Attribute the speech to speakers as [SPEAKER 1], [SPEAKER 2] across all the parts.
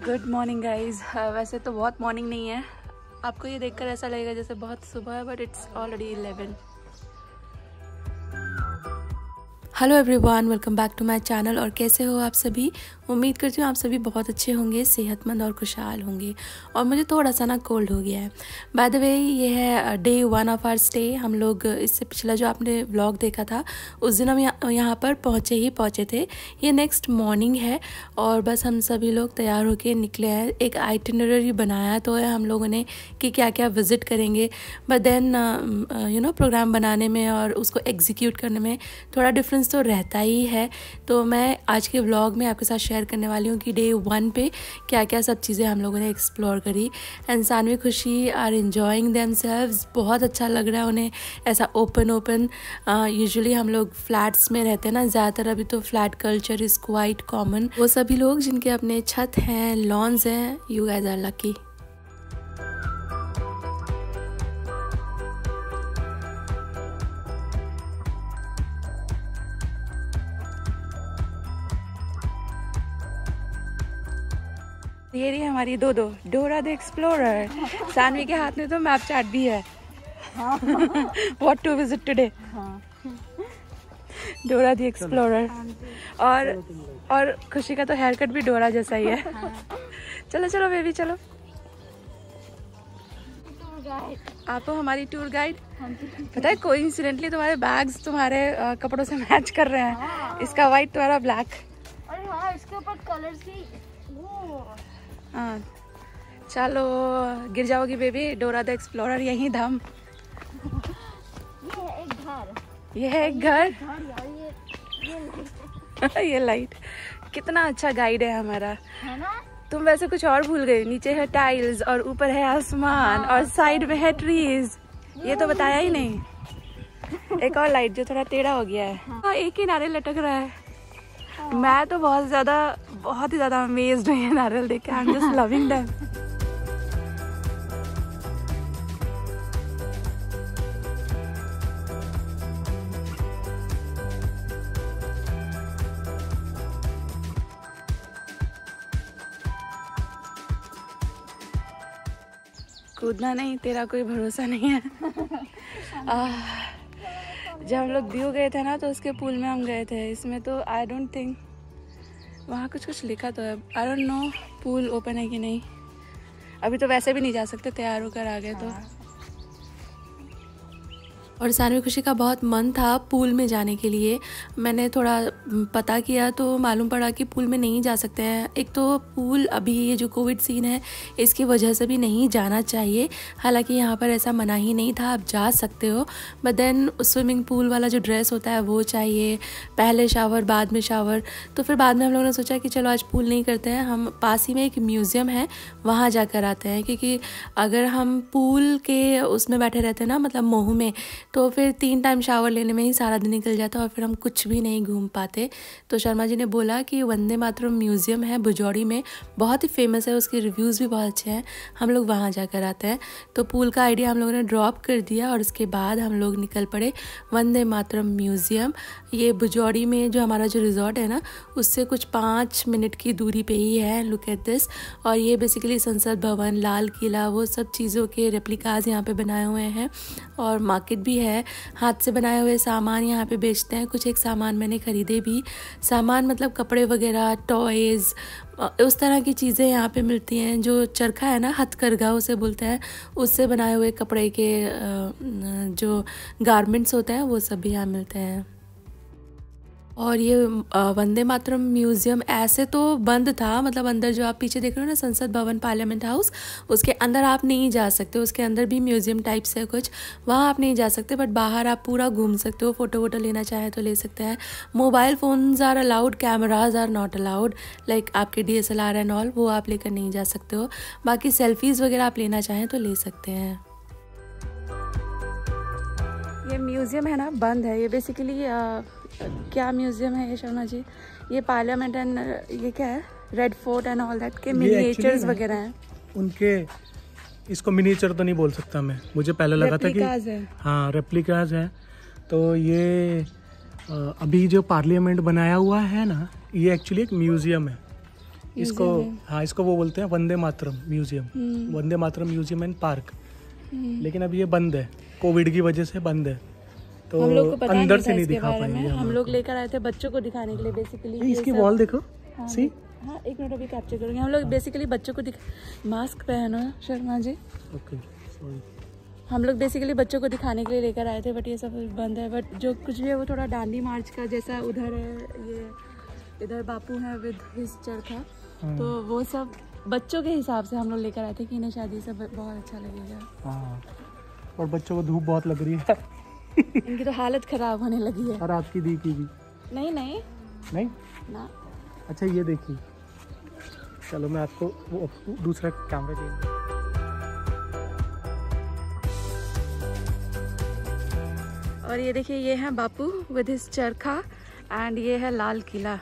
[SPEAKER 1] Good morning guys. वैसे तो बहुत मॉर्निंग नहीं है, आपको ये देखकर ऐसा लगेगा जैसे बहुत सुबह है, but it's already 11। Hello everyone, welcome back to my channel. और कैसे हो आप सभी? उम्मीद करती हूँ आप सभी बहुत अच्छे होंगे, सेहतमंद और खुशहाल होंगे। और मुझे थोड़ा सा ना कोल्ड हो गया है। बाय द वे, ये है डे 1 ऑफ आवर स्टे। हम लोग इससे पिछला जो आपने व्लॉग देखा था उस दिन हम यहाँ पर पहुँचे थे। ये नेक्स्ट मॉर्निंग है और बस हम सभी लोग तैयार होके निकले हैं। एक आइटिनरी बनाया तो है हम लोगों ने कि क्या क्या विज़िट करेंगे, बट देन प्रोग्राम बनाने में और उसको एग्जीक्यूट करने में थोड़ा डिफरेंस तो रहता ही है। तो मैं आज के व्लॉग में आपके साथ शेयर करने वाली हूँ कि डे 1 पे क्या क्या सब चीज़ें हम लोगों ने एक्सप्लोर करी। एंड सानवी खुशी आर एंजॉइंग देमसेल्व्स। बहुत अच्छा लग रहा है उन्हें ऐसा ओपन यूजुअली हम लोग फ्लैट्स में रहते हैं ना ज़्यादातर, अभी तो flat culture is quite common. वो सभी लोग जिनके अपने छत हैं, लॉन्स हैं, यू गाइस आर लकी। ये रही हमारी डोरा द एक्सप्लोरर। सानवी के हाथ में तो मैप चार्ट भी है। What to visit today. Dora the explorer. और खुशी का तो हेयर कट भी डोरा जैसा ही है। चलो चलो बेबी चलो। आप हो हमारी टूर गाइड। पता है कोइंसिडेंटली तुम्हारे बैग्स तुम्हारे कपड़ों से मैच कर रहे हैं। इसका वाइट, तुम्हारा ब्लैक।
[SPEAKER 2] अरे हाँ, इसके ऊपर कलर्स भी।
[SPEAKER 1] हाँ चलो, गिर जाओगी बेबी। डोरा द एक्सप्लोरर यहीं धाम। ये है एक घर। ये लाइट। कितना अच्छा गाइड है हमारा, है ना? तुम वैसे कुछ और भूल गई। नीचे है टाइल्स और ऊपर है आसमान और साइड में है ट्रीज। ये तो बताया ही नहीं। एक और लाइट जो थोड़ा टेढ़ा हो गया है। हाँ, एक ही नारियल लटक रहा है। मैं तो बहुत ही ज्यादा अमेज्ड हुई है नारियल देख के। I am just loving them. कूदना नहीं, तेरा कोई भरोसा नहीं है। जब हम लोग दीव गए थे ना तो उसके पूल में हम गए थे। इसमें तो आई डोंट थिंक, वहाँ कुछ लिखा तो है। I don't know pool open है कि नहीं। अभी तो वैसे भी नहीं जा सकते, तैयार होकर आ गए तो। और सानवी खुशी का बहुत मन था पूल में जाने के लिए। मैंने थोड़ा पता किया तो मालूम पड़ा कि पूल में नहीं जा सकते हैं। एक तो पूल अभी ये जो कोविड सीन है इसकी वजह से भी नहीं जाना चाहिए। हालांकि यहाँ पर ऐसा मना ही नहीं था, आप जा सकते हो। बट देन स्विमिंग पूल वाला जो ड्रेस होता है वो चाहिए, पहले शावर बाद में शावर। तो फिर बाद में हम लोगों ने सोचा कि चलो आज पूल नहीं करते हैं, हम पास ही में एक म्यूज़ियम है वहाँ जाकर आते हैं। क्योंकि अगर हम पूल के उसमें बैठे रहते हैं ना, मतलब मोह में, तो फिर 3 टाइम शावर लेने में ही सारा दिन निकल जाता और फिर हम कुछ भी नहीं घूम पाते। तो शर्मा जी ने बोला कि वंदे मातरम म्यूज़ियम है भुजौड़ी में, बहुत ही फेमस है, उसके रिव्यूज़ भी बहुत अच्छे हैं, हम लोग वहाँ जाकर आते हैं। तो पूल का आइडिया हम लोगों ने ड्रॉप कर दिया और उसके बाद हम लोग निकल पड़े वंदे मातरम म्यूज़ियम। ये भुजौड़ी में जो हमारा जो रिजॉर्ट है ना उससे कुछ 5 मिनट की दूरी पे ही है। Look at this. और ये बेसिकली संसद भवन, लाल किला, वो सब चीज़ों के रेप्लिकाज यहाँ पे बनाए हुए हैं। और मार्केट भी है, हाथ से बनाए हुए सामान यहाँ पे बेचते हैं। कुछ एक सामान मैंने ख़रीदे भी। सामान मतलब कपड़े वगैरह, टॉयज़, उस तरह की चीज़ें यहाँ पे मिलती हैं। जो चरखा है ना, हथकरघा उसे बोलते हैं, उससे बनाए हुए कपड़े के जो गारमेंट्स होते हैं वो सब भी यहाँ मिलते हैं। और ये वंदे मातरम म्यूज़ियम ऐसे तो बंद था, मतलब अंदर जो आप पीछे देख रहे हो ना संसद भवन, पार्लियामेंट हाउस, उसके अंदर आप नहीं जा सकते। उसके अंदर भी म्यूज़ियम टाइप्स है कुछ, वहाँ आप नहीं जा सकते, बट बाहर आप पूरा घूम सकते हो। फ़ोटो वोटो लेना चाहे तो ले सकते हैं। Mobile phones are allowed, cameras are not allowed. Like आपके DSLR एंड ऑल वो आप लेकर नहीं जा सकते हो। बाकी सेल्फीज़ वगैरह आप लेना चाहें तो ले सकते हैं। ये म्यूज़ियम है ना, बंद है। ये बेसिकली क्या म्यूज़ियम है ये शर्मा जी? ये पार्लियामेंट एंड ये क्या है, red fort and all that के मिनिएचर्स वगैरह हैं
[SPEAKER 3] उनके। इसको मिनिएचर तो नहीं बोल सकता मैं, मुझे पहले लगा था कि हाँ रेप्लिकाज है। तो ये अभी जो पार्लियामेंट बनाया हुआ है ना, ये एक्चुअली एक म्यूज़ियम है। इसको हाँ इसको वो बोलते हैं Vande Mataram museum, Vande Mataram museum and park. लेकिन अब ये बंद है, कोविड की वजह से बंद है, तो
[SPEAKER 1] हम लोग को पता
[SPEAKER 3] अंदर
[SPEAKER 1] नहीं
[SPEAKER 3] से
[SPEAKER 1] था
[SPEAKER 3] नहीं
[SPEAKER 1] इसके
[SPEAKER 3] दिखा
[SPEAKER 1] बारे में।
[SPEAKER 3] पाएंगे।
[SPEAKER 1] हम लोग लेकर आए थे बच्चों को दिखाने के लिए बेसिकली।
[SPEAKER 3] इसकी वॉल देखो,
[SPEAKER 1] हाँ,
[SPEAKER 3] सी
[SPEAKER 1] हाँ एक मिनट अभी कैप्चर करूँगी। हम लोग बेसिकली बच्चों को मास्क पहनो शर्मा जी।
[SPEAKER 3] Okay sorry.
[SPEAKER 1] हम लोग बेसिकली बच्चों को दिखाने के लिए लेकर आए थे, बट ये सब बंद है। बट जो कुछ भी है वो थोड़ा डांडी मार्च का जैसा उधर है, ये इधर बापू है विद हिज चरखा, तो वो सब बच्चों के हिसाब से हम लोग लेकर आए थे कि इन्हें शादी सब बहुत अच्छा लगेगा।
[SPEAKER 3] हाँ, और बच्चों को धूप बहुत लग रही है
[SPEAKER 1] इनकी तो हालत खराब होने लगी है।
[SPEAKER 3] और आपकी दी की भी
[SPEAKER 1] नहीं नहीं
[SPEAKER 3] नहीं
[SPEAKER 1] ना।
[SPEAKER 3] अच्छा ये देखिए, चलो मैं आपको वो दूसरा कैमरा दूँगा।
[SPEAKER 1] और ये देखिए, ये है बापू विद हिज चरखा एंड ये है लाल किला।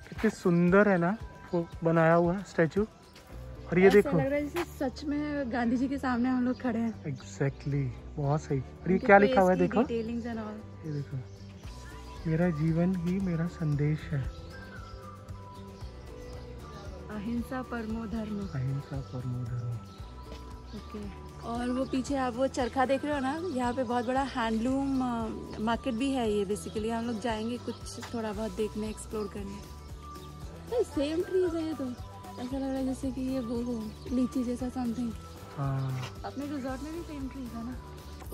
[SPEAKER 3] कितनी सुंदर है ना वो बनाया हुआ स्टैचू। और ये देखो,
[SPEAKER 1] लग रहा है जैसे सच में गांधी जी के सामने हम लोग खड़े हैं।
[SPEAKER 3] एग्जैक्टली, बहुत सही। और ये क्या लिखा हुआ है देखो, ये देखो, मेरा जीवन ही मेरा संदेश है,
[SPEAKER 1] अहिंसा परमो धर्म।
[SPEAKER 3] अहिंसा परमो धर्म।
[SPEAKER 1] ओके। और वो पीछे आप वो चरखा देख रहे हो ना, यहाँ पे बहुत बड़ा हैंडलूम मार्केट भी है। ये बेसिकली हम लोग जाएंगे कुछ थोड़ा बहुत देखने, एक्सप्लोर करने। सेम ट्रीज है ये तो, ऐसा लग रहा है जैसे कि ये वो लीची जैसा समथिंग।
[SPEAKER 3] हाँ,
[SPEAKER 1] अपने रिजॉर्ट में भी सेम ट्रीज है ना।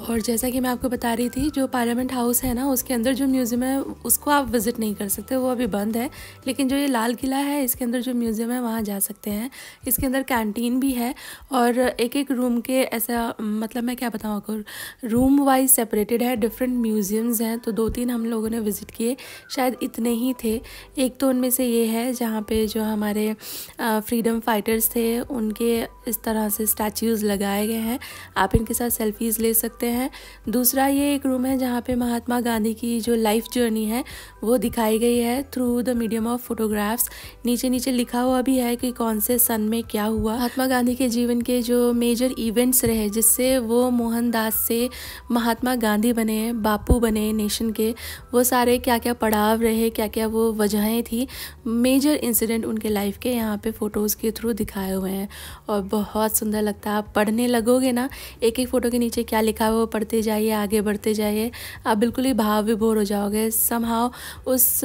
[SPEAKER 2] और जैसा कि मैं आपको बता रही थी, जो पार्लियामेंट हाउस है ना, उसके अंदर जो म्यूज़ियम है उसको आप विज़िट नहीं कर सकते, वो अभी बंद है। लेकिन जो ये लाल किला है, इसके अंदर जो म्यूज़ियम है वहाँ जा सकते हैं। इसके अंदर कैंटीन भी है और एक एक रूम के ऐसा, मतलब मैं क्या बताऊँ आपको, रूम वाइज सेपरेटेड है, डिफरेंट म्यूज़ियम्स हैं। तो 2-3 हम लोगों ने विज़िट किए, शायद इतने ही थे। एक तो उनमें से ये है जहाँ पे जो हमारे फ्रीडम फाइटर्स थे उनके इस तरह से स्टैच्यूज़ लगाए गए हैं, आप इनके साथ सेल्फीज़ ले सकते हैं। दूसरा ये एक रूम है जहाँ पे महात्मा गांधी की जो लाइफ जर्नी है वो दिखाई गई है through the medium of photographs. नीचे नीचे लिखा हुआ भी है कि कौन से सन में क्या हुआ। महात्मा गांधी के जीवन के जो मेजर इवेंट्स रहे जिससे वो मोहनदास से महात्मा गांधी बने, बापू बने नेशन के, वो सारे क्या क्या पड़ाव रहे, क्या क्या वो वजहें थी, मेजर इंसिडेंट उनके लाइफ के यहाँ पे फ़ोटोज़ के थ्रू दिखाए हुए हैं। और बहुत सुंदर लगता है, आप पढ़ने लगोगे ना, एक एक फ़ोटो के नीचे क्या लिखा है वो पढ़ते जाइए, आगे बढ़ते जाइए, आप बिल्कुल ही भाव विभोर हो जाओगे, समहाउ उस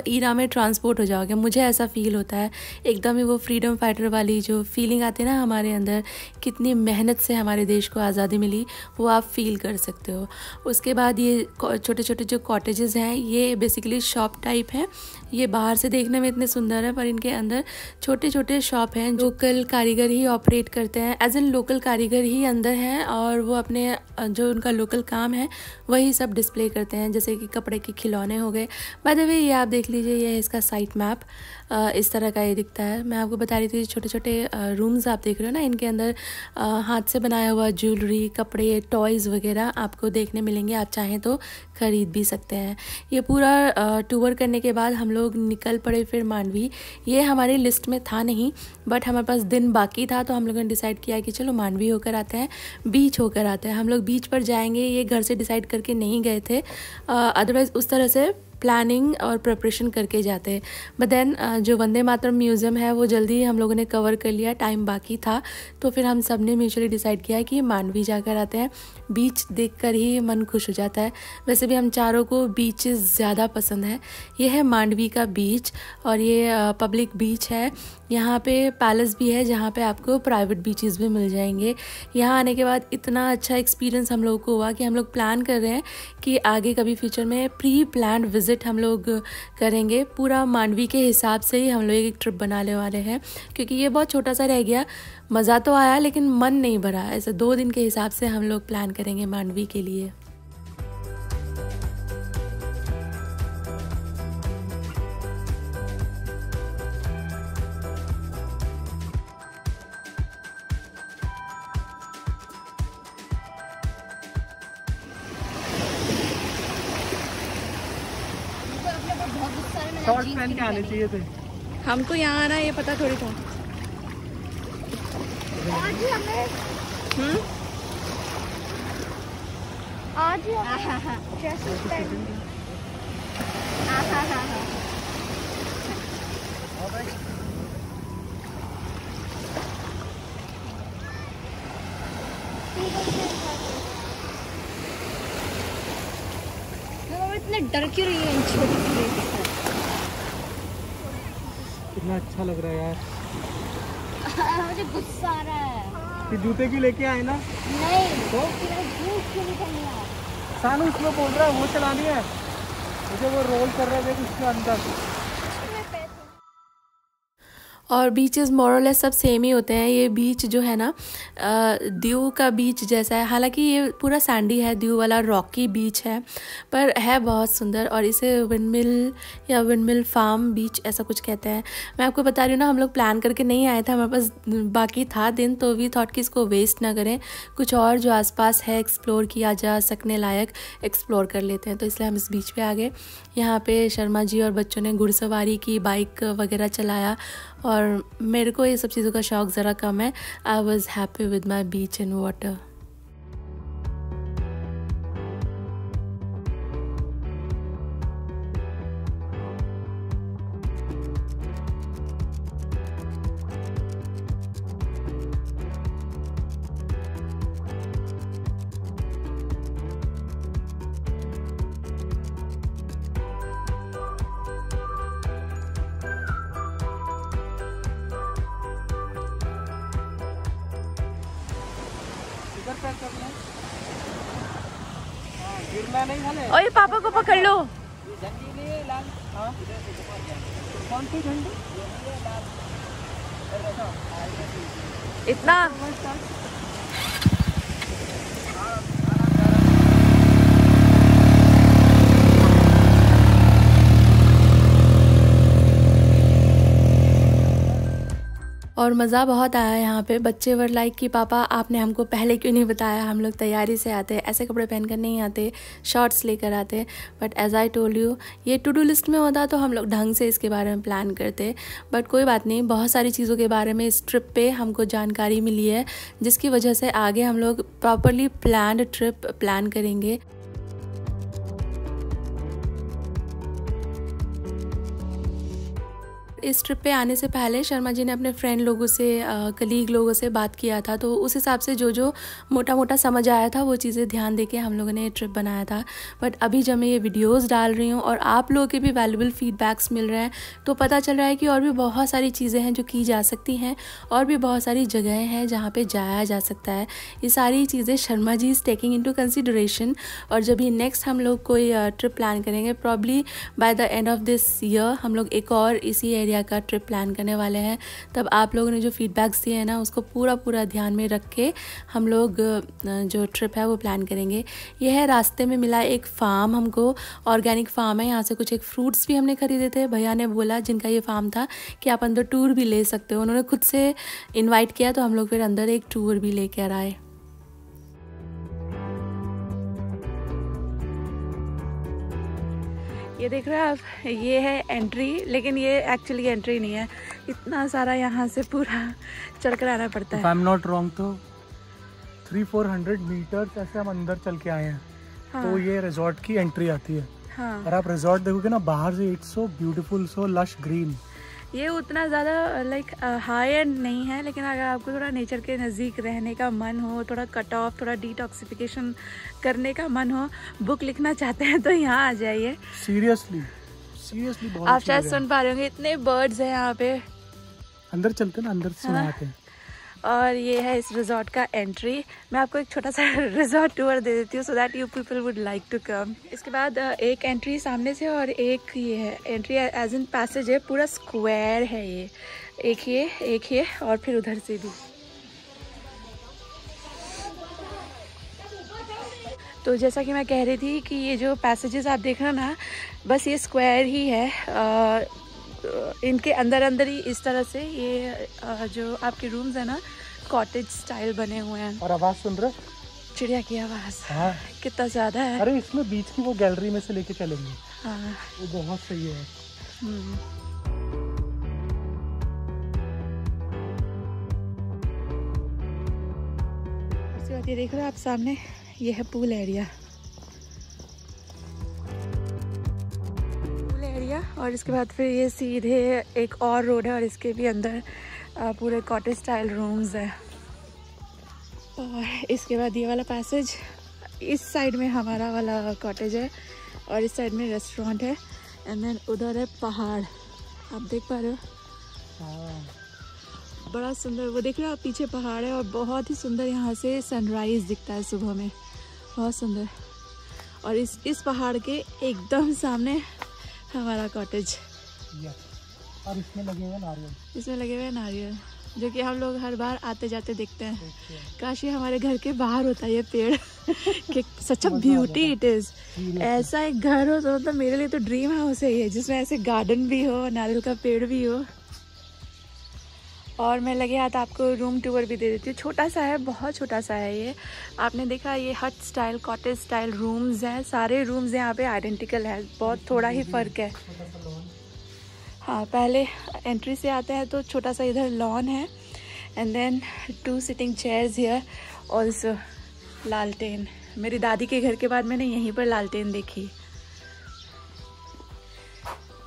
[SPEAKER 2] ईरा में ट्रांसपोर्ट हो जाओगे। मुझे ऐसा फील होता है, एकदम ही वो फ्रीडम फाइटर वाली जो फीलिंग आती है ना हमारे अंदर, कितनी मेहनत से हमारे देश को आज़ादी मिली, वो आप फील कर सकते हो। उसके बाद ये छोटे छोटे जो कॉटेजेस हैं, ये बेसिकली शॉप टाइप हैं। ये बाहर से देखने में इतने सुंदर है, पर इनके अंदर छोटे छोटे शॉप हैं, लोकल कारीगर ही ऑपरेट करते हैं, एज एन लोकल कारीगर ही अंदर हैं, और वो अपने जो उनका लोकल काम है वही सब डिस्प्ले करते हैं, जैसे कि कपड़े के खिलौने हो गए। बाय द वे ये आप देख लीजिए, ये है इसका साइट मैप, इस तरह का ये दिखता है। मैं आपको बता रही थी छोटे छोटे रूम्स आप देख रहे हो ना, इनके अंदर हाथ से बनाया हुआ ज्वेलरी, कपड़े, टॉयज़ वगैरह आपको देखने मिलेंगे, आप चाहें तो ख़रीद भी सकते हैं। ये पूरा टूर करने के बाद हम लोग निकल पड़े फिर मांडवी। ये हमारी लिस्ट में था नहीं, बट हमारे पास दिन बाकी था, तो हम लोगों ने डिसाइड किया कि चलो मांडवी होकर आते हैं, बीच होकर आते हैं। हम लोग बीच पर जाएंगे, ये घर से डिसाइड करके नहीं गए थे, अदरवाइज़ उस तरह से प्लानिंग और प्रिपरेशन करके जाते हैं। बट देन जो वंदे मातरम म्यूज़ियम है वो जल्दी ही हम लोगों ने कवर कर लिया, टाइम बाकी था, तो फिर हम सब ने म्यूचुअली डिसाइड किया कि मांडवी जाकर आते हैं। बीच देखकर ही मन खुश हो जाता है। वैसे भी हम चारों को बीचेस ज़्यादा पसंद है। ये है मांडवी का बीच, और ये पब्लिक बीच है। यहाँ पे पैलेस भी है जहाँ पे आपको प्राइवेट बीचेस भी मिल जाएंगे। यहाँ आने के बाद इतना अच्छा एक्सपीरियंस हम लोगों को हुआ कि हम लोग प्लान कर रहे हैं कि आगे कभी फ्यूचर में प्री प्लान्ड विजिट हम लोग करेंगे। पूरा मांडवी के हिसाब से ही हम लोग एक ट्रिप बनाने वाले हैं, क्योंकि ये बहुत छोटा सा रह गया। मज़ा तो आया लेकिन मन नहीं भरा। ऐसे 2 दिन के हिसाब से हम लोग प्लान करेंगे मांडवी के लिए।
[SPEAKER 3] शॉर्ट्स पहन के आने चाहिए थे।
[SPEAKER 1] हमको यहाँ आना ये पता थोड़ी था।
[SPEAKER 4] आज ही हमें आज ही ड्रेसेस पहन इतने डर क्यों रही है इन छोटी छोटी।
[SPEAKER 3] कितना अच्छा लग रहा है यार।
[SPEAKER 4] मुझे गुस्सा आ रहा है
[SPEAKER 3] कि जूते की लेके आए ना।
[SPEAKER 4] नहीं तो जूत क्यों नहीं पहनी है?
[SPEAKER 3] सानू इसमें बोल रहा है वो चलानी है, मुझे वो रोल कर रहे थे उसके अंदर।
[SPEAKER 2] और बीचेस मोरलेस सब सेम ही होते हैं। ये बीच जो है ना दीव का बीच जैसा है, हालांकि ये पूरा सैंडी है, दीव वाला रॉकी बीच है, पर है बहुत सुंदर। और इसे विंडमिल या विंडमिल फार्म बीच ऐसा कुछ कहते हैं। मैं आपको बता रही हूँ ना, हम लोग प्लान करके नहीं आए थे, हमारे पास बाकी था दिन, तो वी थॉट कि इसको वेस्ट ना करें, कुछ और जो आसपास है एक्सप्लोर किया जा सकने लायक एक्सप्लोर कर लेते हैं। तो इसलिए हम इस बीच पे आ गए। यहाँ पे शर्मा जी और बच्चों ने घुड़सवारी की, बाइक वगैरह चलाया, और मेरे को ये सब चीज़ों का शौक़ ज़रा कम है। I was happy with my beach and water.
[SPEAKER 3] गिरना नहीं है।
[SPEAKER 2] ओए पापा को पकड़ लो।
[SPEAKER 3] कौन सी झंडी?
[SPEAKER 2] इतना और मज़ा बहुत आया यहाँ पे। बच्चे वर लाइक कि पापा आपने हमको पहले क्यों नहीं बताया, हम लोग तैयारी से आते, ऐसे कपड़े पहन कर नहीं आते, शॉर्ट्स लेकर आते। But as I told you, ये टू डू लिस्ट में होता तो हम लोग ढंग से इसके बारे में प्लान करते। बट कोई बात नहीं, बहुत सारी चीज़ों के बारे में इस ट्रिप पे हमको जानकारी मिली है, जिसकी वजह से आगे हम लोग प्रॉपरली प्लान्ड ट्रिप प्लान करेंगे। इस ट्रिप पे आने से पहले शर्मा जी ने अपने फ्रेंड लोगों से, कलीग लोगों से बात किया था, तो उस हिसाब से जो जो मोटा मोटा समझ आया था वो चीज़ें ध्यान देके हम लोगों ने ये ट्रिप बनाया था। बट अभी जब मैं ये वीडियोस डाल रही हूँ और आप लोगों के भी वैल्यूबल फीडबैक्स मिल रहे हैं, तो पता चल रहा है कि और भी बहुत सारी चीज़ें हैं जो की जा सकती हैं, और भी बहुत सारी जगहें हैं जहाँ पर जाया जा सकता है। ये सारी चीज़ें Sharma ji is taking into consideration. और जब भी नेक्स्ट हम लोग कोई ट्रिप प्लान करेंगे, probably by the end of this year हम लोग एक और इसी एरिया का ट्रिप प्लान करने वाले हैं। तब आप लोगों ने जो फीडबैक्स दिए हैं ना, उसको पूरा ध्यान में रख के हम लोग जो ट्रिप है वो प्लान करेंगे। यह है रास्ते में मिला एक फार्म, हमको ऑर्गेनिक फार्म है, यहाँ से कुछ एक फ्रूट्स भी हमने खरीदे थे। भैया ने बोला जिनका ये फार्म था कि आप अंदर टूर भी ले सकते हो, उन्होंने खुद से इन्वाइट किया, तो हम लोग फिर अंदर एक टूर भी लेकर आए। ये देख रहे हैं आप, ये है एंट्री, लेकिन ये एक्चुअली एंट्री नहीं है, इतना सारा यहाँ से पूरा चढ़ कर आना पड़ता है।
[SPEAKER 3] If I'm not wrong, तो 300-400 मीटर ऐसे हम अंदर चल के आए हैं। हाँ। तो ये रिजॉर्ट की एंट्री आती है। हाँ। और आप रिजॉर्ट देखोगे ना बाहर से, it's so beautiful, so lush green.
[SPEAKER 2] ये उतना ज़्यादा लाइक हाई एंड नहीं है, लेकिन अगर आपको थोड़ा नेचर के नज़दीक रहने का मन हो, थोड़ा कट ऑफ, थोड़ा डिटॉक्सिफिकेशन करने का मन हो, बुक लिखना चाहते हैं, तो यहाँ आ जाइए।
[SPEAKER 3] सीरियसली बहुत।
[SPEAKER 2] आप शायद सुन पा रहे होंगे, इतने बर्ड्स हैं यहाँ पे।
[SPEAKER 3] अंदर चलते ना, अंदर से सुनाते हैं।
[SPEAKER 2] और ये है इस रिजॉर्ट का एंट्री। मैं आपको एक छोटा सा रिजॉर्ट टूर दे देती हूँ, so that you people would like to come. इसके बाद एक एंट्री सामने से और एक ये है एंट्री एज इन पैसेज है, पूरा स्क्वायर है ये, एक ये और फिर उधर से भी। तो जैसा कि मैं कह रही थी कि ये जो पैसेजेस आप देख रहे हो ना, बस ये स्क्वायर ही है। इनके अंदर ही इस तरह से ये जो आपके रूम्स है ना, कॉटेज स्टाइल बने हुए हैं।
[SPEAKER 3] और आवाज़ सुन रहे?
[SPEAKER 2] चिड़िया की आवाज़।
[SPEAKER 3] हाँ।
[SPEAKER 2] कितना ज़्यादा है।
[SPEAKER 3] अरे इसमें बीच की वो गैलरी में से लेके चलेंगे।
[SPEAKER 2] हाँ,
[SPEAKER 3] वो बहुत सही है।
[SPEAKER 2] ये देख रहे हो आप सामने, ये है पूल एरिया। पूल एरिया और इसके बाद फिर ये सीधे एक और रोड है और इसके भी अंदर पूरे कॉटेज स्टाइल रूम्स है। और इसके बाद ये वाला पैसेज, इस साइड में हमारा वाला कॉटेज है और इस साइड में रेस्टोरेंट है। एंड देन उधर है पहाड़, आप देख पा रहे हो, बड़ा सुंदर। वो देख रहे हो आप, पीछे पहाड़ है और बहुत ही सुंदर यहाँ से सनराइज दिखता है सुबह में, बहुत सुंदर। और इस पहाड़ के एकदम सामने हमारा कॉटेज।
[SPEAKER 3] और इसमें लगे हुए नारियल,
[SPEAKER 2] इसमें लगे हुए नारियल, जो कि हम लोग हर बार आते जाते देखते हैं। काश ये हमारे घर के बाहर होता ये पेड़ कि सच अ ब्यूटी इट इज। ऐसा एक घर हो तो मतलब मेरे लिए तो ड्रीम हाउस है ये, जिसमें ऐसे गार्डन भी हो, नारियल का पेड़ भी हो। और मैं लगे हाथ आपको रूम टूर भी दे देती हूँ। छोटा सा है, बहुत छोटा सा है ये। आपने देखा ये हट स्टाइल, कॉटेज स्टाइल रूम्स हैं। सारे रूम्स यहाँ पे आइडेंटिकल है, बहुत थोड़ा ही फ़र्क है। हाँ, पहले एंट्री से आते हैं तो छोटा सा इधर लॉन है and then 2 sitting chairs here, also लालटेन। मेरी दादी के घर के बाद मैंने यहीं पर लालटेन देखी।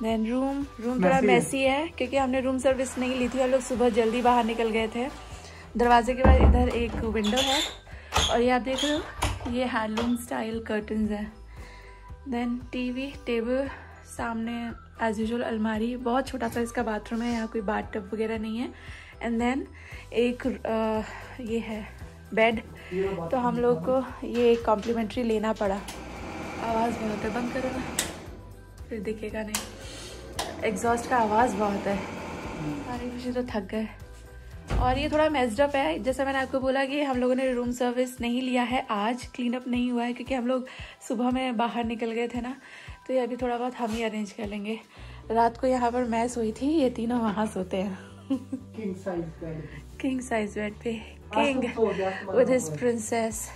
[SPEAKER 2] देन रूम थोड़ा मैसी है क्योंकि हमने रूम सर्विस नहीं ली थी, हम लोग सुबह जल्दी बाहर निकल गए थे। दरवाजे के बाद इधर एक विंडो है और ये आप देख रहे हो, ये हैंडलूम स्टाइल कर्टन्स है। देन टीवी, टेबल, सामने एज यूजुअल अलमारी, बहुत छोटा सा इसका बाथरूम है, यहाँ कोई बाथ टब वगैरह नहीं है। एंड देन एक ये है बेड, तो हम लोग को ये कॉम्प्लीमेंट्री लेना पड़ा। आवाज़ बहुत है, बंद करो ना फिर दिखेगा नहीं। एग्जॉस्ट का आवाज़ बहुत है। सारी खुशी तो थक गए। और ये थोड़ा मेस्ड अप है, जैसे मैंने आपको बोला कि हम लोगों ने रूम सर्विस नहीं लिया है आज, क्लीन अप नहीं हुआ है क्योंकि हम लोग सुबह में बाहर निकल गए थे ना, तो ये अभी थोड़ा बहुत हम ही अरेंज कर लेंगे। रात को यहाँ पर मैं सोई थी, ये तीनों वहाँ सोते हैं किंग साइज बेड पे, किंग विद हिज प्रिंसेस।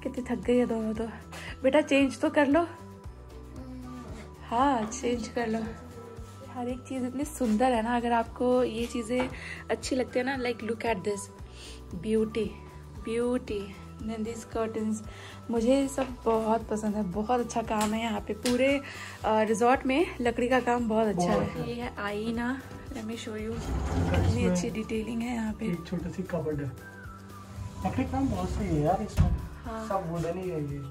[SPEAKER 2] कितनी थक गई है दोनों तो। बेटा चेंज तो कर लो। हाँ, चेंज कर लो। हर एक चीज़ इतनी सुंदर है ना, अगर आपको ये चीज़ें अच्छी लगती है ना, like look at this beauty, then this curtains, मुझे सब बहुत पसंद है। बहुत अच्छा काम है यहाँ पे, पूरे रिजॉर्ट में लकड़ी का काम बहुत अच्छा है। ये है आईना, लेट मी शो यू, इतनी अच्छी डिटेलिंग है यहाँ पे।
[SPEAKER 3] एक छोटी सी कबर्ड है, लकड़ी काम बहुत सही है यार इसमें।
[SPEAKER 2] हाँ,
[SPEAKER 3] सब वुडन ही है ये।